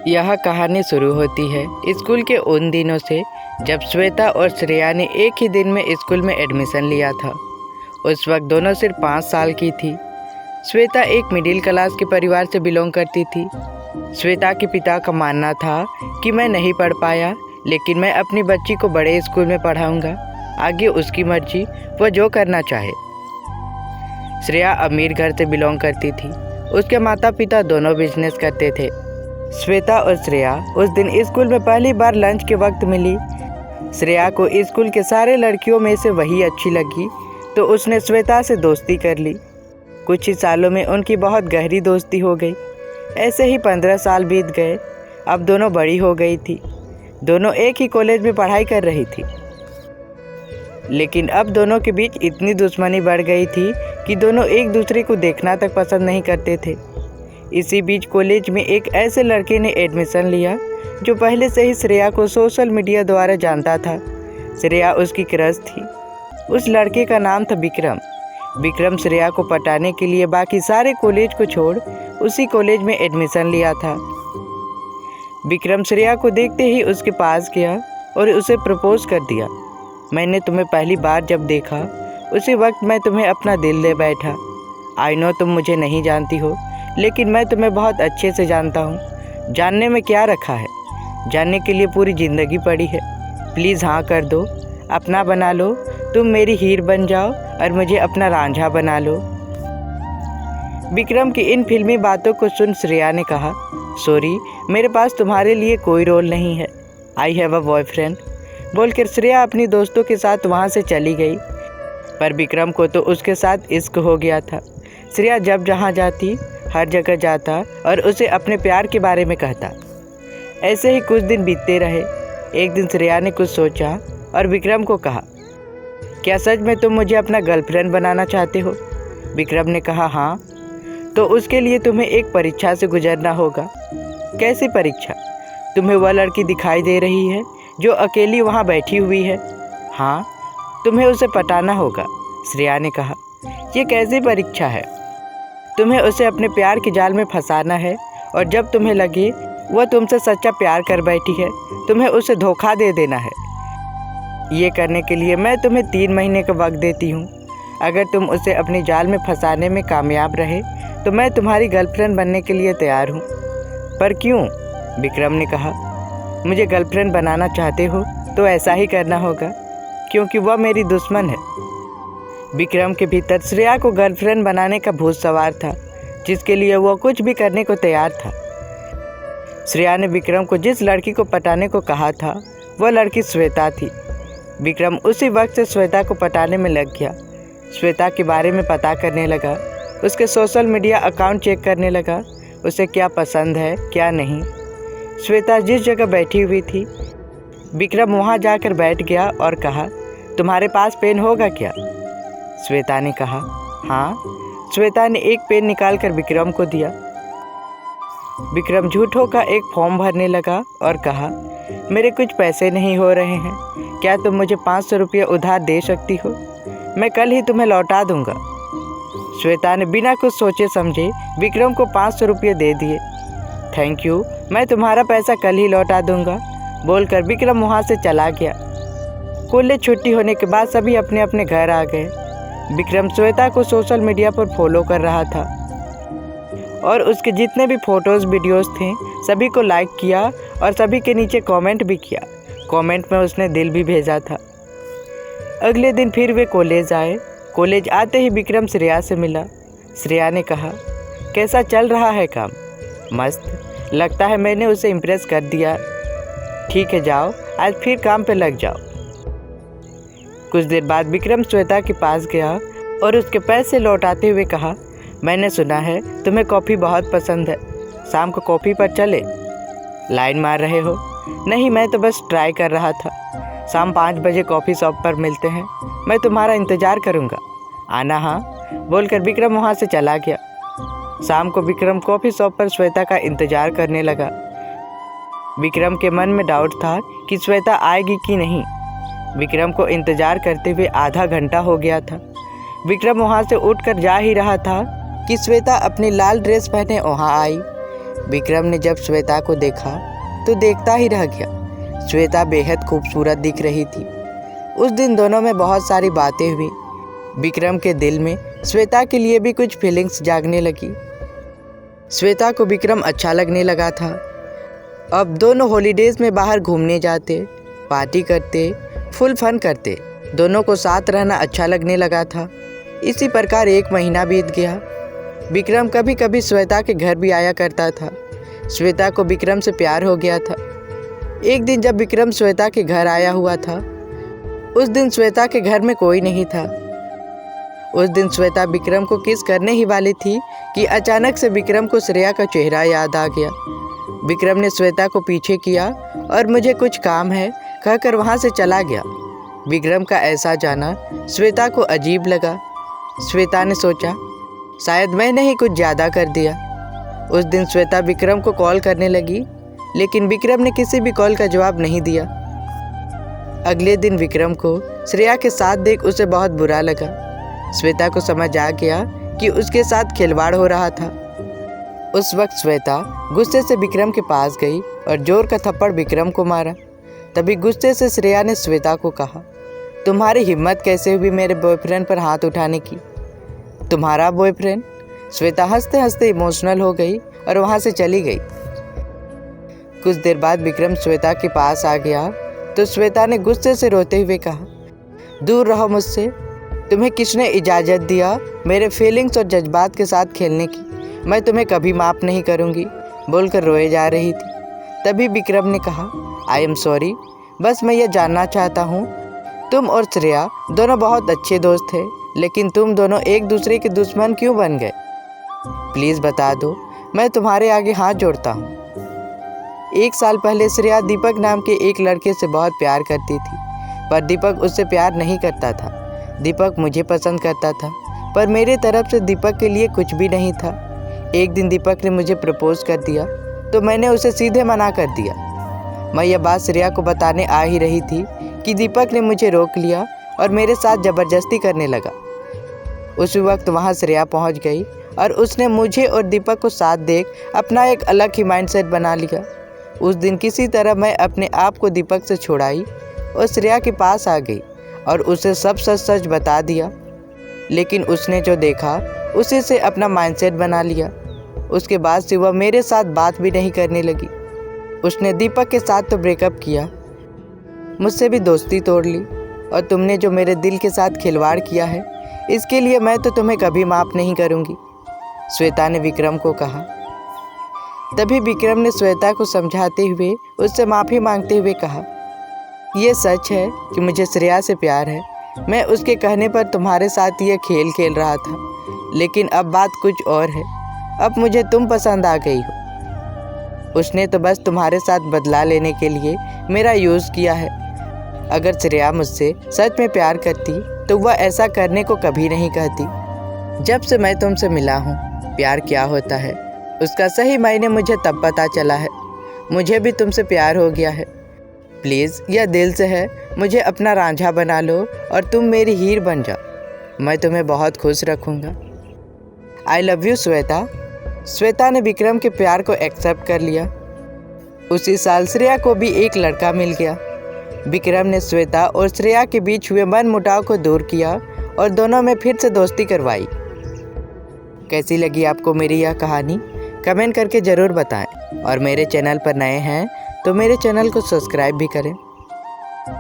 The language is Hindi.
यह कहानी शुरू होती है स्कूल के उन दिनों से जब श्वेता और श्रेया ने एक ही दिन में स्कूल में एडमिशन लिया था। उस वक्त दोनों सिर्फ 5 साल की थी। श्वेता एक मिडिल क्लास के परिवार से बिलोंग करती थी। श्वेता के पिता का मानना था कि मैं नहीं पढ़ पाया, लेकिन मैं अपनी बच्ची को बड़े स्कूल में पढ़ाऊंगा, आगे उसकी मर्जी, वह जो करना चाहे। श्रेया अमीर घर से बिलोंग करती थी। उसके माता पिता दोनों बिजनेस करते थे। श्वेता और श्रेया उस दिन स्कूल में पहली बार लंच के वक्त मिली। श्रेया को स्कूल के सारे लड़कियों में से वही अच्छी लगी, तो उसने श्वेता से दोस्ती कर ली। कुछ ही सालों में उनकी बहुत गहरी दोस्ती हो गई। ऐसे ही 15 साल बीत गए। अब दोनों बड़ी हो गई थी। दोनों एक ही कॉलेज में पढ़ाई कर रही थी, लेकिन अब दोनों के बीच इतनी दुश्मनी बढ़ गई थी कि दोनों एक दूसरे को देखना तक पसंद नहीं करते थे। इसी बीच कॉलेज में एक ऐसे लड़के ने एडमिशन लिया जो पहले से ही श्रेया को सोशल मीडिया द्वारा जानता था। श्रेया उसकी क्रश थी। उस लड़के का नाम था विक्रम। विक्रम श्रेया को पटाने के लिए बाकी सारे कॉलेज को छोड़ उसी कॉलेज में एडमिशन लिया था। विक्रम श्रेया को देखते ही उसके पास गया और उसे प्रपोज कर दिया। मैंने तुम्हें पहली बार जब देखा, उसी वक्त मैं तुम्हें अपना दिल दे बैठा। आई नो तुम मुझे नहीं जानती हो, लेकिन मैं तुम्हें बहुत अच्छे से जानता हूँ। जानने में क्या रखा है, जानने के लिए पूरी ज़िंदगी पड़ी है। प्लीज़ हाँ कर दो, अपना बना लो। तुम मेरी हीर बन जाओ और मुझे अपना रांझा बना लो। विक्रम की इन फिल्मी बातों को सुन श्रेया ने कहा, सॉरी, मेरे पास तुम्हारे लिए कोई रोल नहीं है। I have a boyfriend. बोलकर श्रेया अपनी दोस्तों के साथ वहाँ से चली गई। पर विक्रम को तो उसके साथ इश्क हो गया था। श्रेया जब जहाँ जाती, हर जगह जाता और उसे अपने प्यार के बारे में कहता। ऐसे ही कुछ दिन बीतते रहे। एक दिन श्रेया ने कुछ सोचा और विक्रम को कहा, क्या सच में तुम मुझे अपना गर्लफ्रेंड बनाना चाहते हो? विक्रम ने कहा, हाँ। तो उसके लिए तुम्हें एक परीक्षा से गुजरना होगा। कैसी परीक्षा? तुम्हें वह लड़की दिखाई दे रही है जो अकेली वहाँ बैठी हुई है? हाँ। तुम्हें उसे पटाना होगा। श्रेया ने कहा, ये कैसी परीक्षा है? तुम्हें उसे अपने प्यार के जाल में फंसाना है, और जब तुम्हें लगे वह तुमसे सच्चा प्यार कर बैठी है, तुम्हें उसे धोखा दे देना है। ये करने के लिए मैं तुम्हें 3 महीने का वक्त देती हूँ। अगर तुम उसे अपने जाल में फंसाने में कामयाब रहे तो मैं तुम्हारी गर्लफ्रेंड बनने के लिए तैयार हूँ। पर क्यों? विक्रम ने कहा, मुझे गर्लफ्रेंड बनाना चाहते हो तो ऐसा ही करना होगा, क्योंकि वह मेरी दुश्मन है। विक्रम के भीतर श्रेया को गर्लफ्रेंड बनाने का भूत सवार था, जिसके लिए वह कुछ भी करने को तैयार था। श्रेया ने विक्रम को जिस लड़की को पटाने को कहा था, वह लड़की श्वेता थी। विक्रम उसी वक्त से श्वेता को पटाने में लग गया। श्वेता के बारे में पता करने लगा, उसके सोशल मीडिया अकाउंट चेक करने लगा, उसे क्या पसंद है क्या नहीं। श्वेता जिस जगह बैठी हुई थी, विक्रम वहाँ जाकर बैठ गया और कहा, तुम्हारे पास पेन होगा क्या? श्वेता ने कहा, हाँ। श्वेता ने एक पेन निकालकर विक्रम को दिया। विक्रम झूठों का एक फॉर्म भरने लगा और कहा, मेरे कुछ पैसे नहीं हो रहे हैं, क्या तुम मुझे 500 रुपये उधार दे सकती हो? मैं कल ही तुम्हें लौटा दूंगा। श्वेता ने बिना कुछ सोचे समझे विक्रम को 500 रुपये दे दिए। थैंक यू, मैं तुम्हारा पैसा कल ही लौटा दूंगा, बोलकर विक्रम वहाँ से चला गया। कॉलेज छुट्टी होने के बाद सभी अपने अपने घर आ गए। विक्रम श्वेता को सोशल मीडिया पर फॉलो कर रहा था और उसके जितने भी फोटोज़ वीडियोस थे सभी को लाइक किया और सभी के नीचे कमेंट भी किया। कमेंट में उसने दिल भी भेजा था। अगले दिन फिर वे कॉलेज आए। कॉलेज आते ही विक्रम श्रेया से मिला। श्रेया ने कहा, कैसा चल रहा है काम? मस्त, लगता है मैंने उसे इम्प्रेस कर दिया। ठीक है, जाओ आज फिर काम पे लग जाओ। कुछ देर बाद विक्रम श्वेता के पास गया और उसके पैसे लौटाते हुए कहा, मैंने सुना है तुम्हें कॉफ़ी बहुत पसंद है, शाम को कॉफ़ी पर चले? लाइन मार रहे हो? नहीं, मैं तो बस ट्राई कर रहा था। शाम 5 बजे कॉफ़ी शॉप पर मिलते हैं, मैं तुम्हारा इंतज़ार करूँगा, आना हाँ, बोलकर विक्रम वहाँ से चला गया। शाम को विक्रम कॉफ़ी शॉप पर श्वेता का इंतज़ार करने लगा। विक्रम के मन में डाउट था कि श्वेता आएगी कि नहीं। विक्रम को इंतज़ार करते हुए आधा घंटा हो गया था। विक्रम वहाँ से उठकर जा ही रहा था कि श्वेता अपनी लाल ड्रेस पहने वहाँ आई। विक्रम ने जब श्वेता को देखा तो देखता ही रह गया। श्वेता बेहद खूबसूरत दिख रही थी। उस दिन दोनों में बहुत सारी बातें हुई। विक्रम के दिल में श्वेता के लिए भी कुछ फीलिंग्स जागने लगी। श्वेता को विक्रम अच्छा लगने लगा था। अब दोनों हॉलीडेज़ में बाहर घूमने जाते, पार्टी करते, फुल फन करते। दोनों को साथ रहना अच्छा लगने लगा था। इसी प्रकार 1 महीना बीत गया। विक्रम कभी कभी श्वेता के घर भी आया करता था। श्वेता को विक्रम से प्यार हो गया था। एक दिन जब विक्रम श्वेता के घर आया हुआ था, उस दिन श्वेता के घर में कोई नहीं था। उस दिन श्वेता विक्रम को किस करने ही वाली थी कि अचानक से विक्रम को श्रेया का चेहरा याद आ गया। विक्रम ने श्वेता को पीछे किया और मुझे कुछ काम है कहकर वहाँ से चला गया। विक्रम का ऐसा जाना श्वेता को अजीब लगा। श्वेता ने सोचा शायद मैंने ही कुछ ज़्यादा कर दिया। उस दिन श्वेता विक्रम को कॉल करने लगी, लेकिन विक्रम ने किसी भी कॉल का जवाब नहीं दिया। अगले दिन विक्रम को श्रेया के साथ देख उसे बहुत बुरा लगा। श्वेता को समझ आ गया कि उसके साथ खिलवाड़ हो रहा था। उस वक्त श्वेता गुस्से से विक्रम के पास गई और जोर का थप्पड़ विक्रम को मारा। तभी गुस्से से श्रेया ने श्वेता को कहा, तुम्हारी हिम्मत कैसे हुई मेरे बॉयफ्रेंड पर हाथ उठाने की? तुम्हारा बॉयफ्रेंड? श्वेता हंसते हंसते इमोशनल हो गई और वहाँ से चली गई। कुछ देर बाद विक्रम श्वेता के पास आ गया तो श्वेता ने गुस्से से रोते हुए कहा, दूर रहो मुझसे। तुम्हें किसने इजाज़त दिया मेरे फीलिंग्स और जज्बात के साथ खेलने की? मैं तुम्हें कभी माफ़ नहीं करूँगी, बोलकर रोए जा रही थी। तभी विक्रम ने कहा, आई एम सॉरी, बस मैं ये जानना चाहता हूँ, तुम और श्रेया दोनों बहुत अच्छे दोस्त थे, लेकिन तुम दोनों एक दूसरे के दुश्मन क्यों बन गए? प्लीज़ बता दो, मैं तुम्हारे आगे हाथ जोड़ता हूँ। 1 साल पहले श्रेया दीपक नाम के एक लड़के से बहुत प्यार करती थी, पर दीपक उससे प्यार नहीं करता था। दीपक मुझे पसंद करता था, पर मेरे तरफ से दीपक के लिए कुछ भी नहीं था। एक दिन दीपक ने मुझे प्रपोज कर दिया तो मैंने उसे सीधे मना कर दिया। मैं यह बात श्रेया को बताने आ ही रही थी कि दीपक ने मुझे रोक लिया और मेरे साथ ज़बरदस्ती करने लगा। उस वक्त वहाँ श्रेया पहुँच गई और उसने मुझे और दीपक को साथ देख अपना एक अलग ही माइंडसेट बना लिया। उस दिन किसी तरह मैं अपने आप को दीपक से छुड़ाई और श्रेया के पास आ गई और उसे सब सच सच बता दिया। लेकिन उसने जो देखा उसी से अपना माइंडसेट बना लिया। उसके बाद से वह मेरे साथ बात भी नहीं करने लगी। उसने दीपक के साथ तो ब्रेकअप किया, मुझसे भी दोस्ती तोड़ ली, और तुमने जो मेरे दिल के साथ खिलवाड़ किया है, इसके लिए मैं तो तुम्हें कभी माफ़ नहीं करूँगी, श्वेता ने विक्रम को कहा। तभी विक्रम ने श्वेता को समझाते हुए उससे माफ़ी मांगते हुए कहा, ये सच है कि मुझे श्रेया से प्यार है। मैं उसके कहने पर तुम्हारे साथ ये खेल खेल रहा था, लेकिन अब बात कुछ और है। अब मुझे तुम पसंद आ गई हो। उसने तो बस तुम्हारे साथ बदला लेने के लिए मेरा यूज़ किया है। अगर श्रेया मुझसे सच में प्यार करती तो वह ऐसा करने को कभी नहीं कहती। जब से मैं तुमसे मिला हूँ, प्यार क्या होता है उसका सही मायने मुझे तब पता चला है। मुझे भी तुमसे प्यार हो गया है। प्लीज़ यह दिल से है, मुझे अपना रांझा बना लो और तुम मेरी हीर बन जाओ। मैं तुम्हें बहुत खुश रखूँगा। I love you Shweta. Shweta ने विक्रम के प्यार को एक्सेप्ट कर लिया। उसी साल श्रेया को भी एक लड़का मिल गया। विक्रम ने श्वेता और श्रेया के बीच हुए मनमुटाव को दूर किया और दोनों में फिर से दोस्ती करवाई। कैसी लगी आपको मेरी यह कहानी? कमेंट करके ज़रूर बताएं, और मेरे चैनल पर नए हैं तो मेरे चैनल को सब्सक्राइब भी करें।